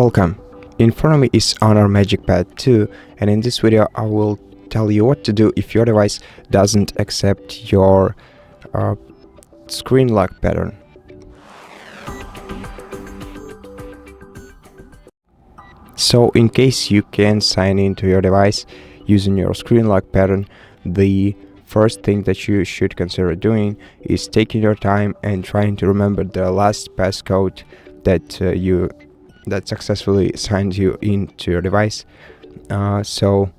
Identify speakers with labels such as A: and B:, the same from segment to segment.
A: Welcome. In front of me is HONOR MagicPad 2, and in this video I will tell you what to do if your device doesn't accept your screen lock pattern. So in case you can sign into your device using your screen lock pattern, the first thing that you should consider doing is taking your time and trying to remember the last passcode that successfully signed you into your device. So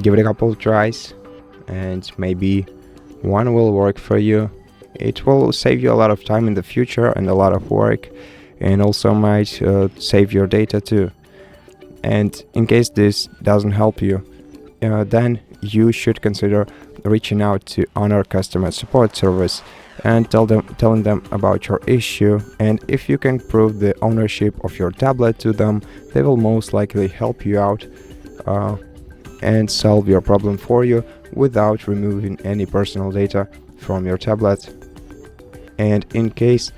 A: give it a couple of tries and maybe one will work for you. It will save you a lot of time in the future and a lot of work, and also might save your data too. And in case this doesn't help you, then you should consider reaching out to HONOR customer support service and telling them about your issue. And if you can prove the ownership of your tablet to them, they will most likely help you out and solve your problem for you without removing any personal data from your tablet. And in case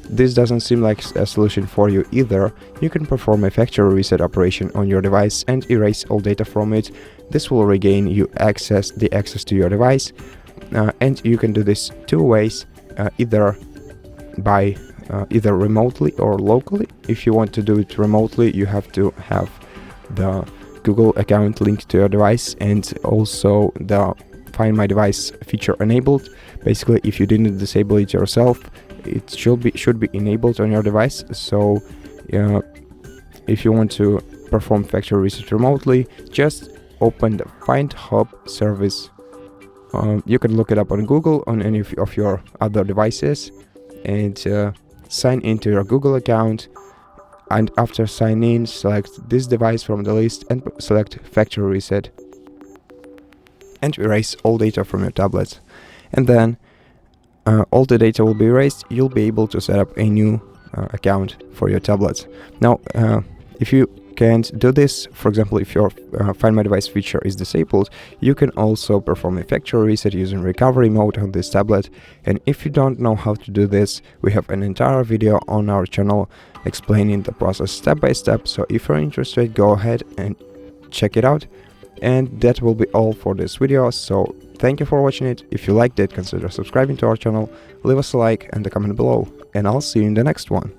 A: this doesn't seem like a solution for you either, you can perform a factory reset operation on your device and erase all data from it. This will regain you access to your device, and you can do this two ways, either remotely or locally. If you want to do it remotely, you have to have the Google account linked to your device and also the Find My Device feature enabled. Basically, if you didn't disable it yourself, it should be enabled on your device. So if you want to perform factory reset remotely, just open the Find Hub service. You can look it up on Google on any of your other devices and sign into your Google account. And after sign in, select this device from the list and select factory reset and erase all data from your tablet. And then all the data will be erased. You'll be able to set up a new account for your tablet. Now, if you can't do this, for example, if your Find My Device feature is disabled, you can also perform a factory reset using recovery mode on this tablet. And if you don't know how to do this, we have an entire video on our channel explaining the process step by step. So if you're interested, go ahead and check it out. And that will be all for this video. So thank you for watching it. If you liked it, consider subscribing to our channel, leave us a like and a comment below, and I'll see you in the next one.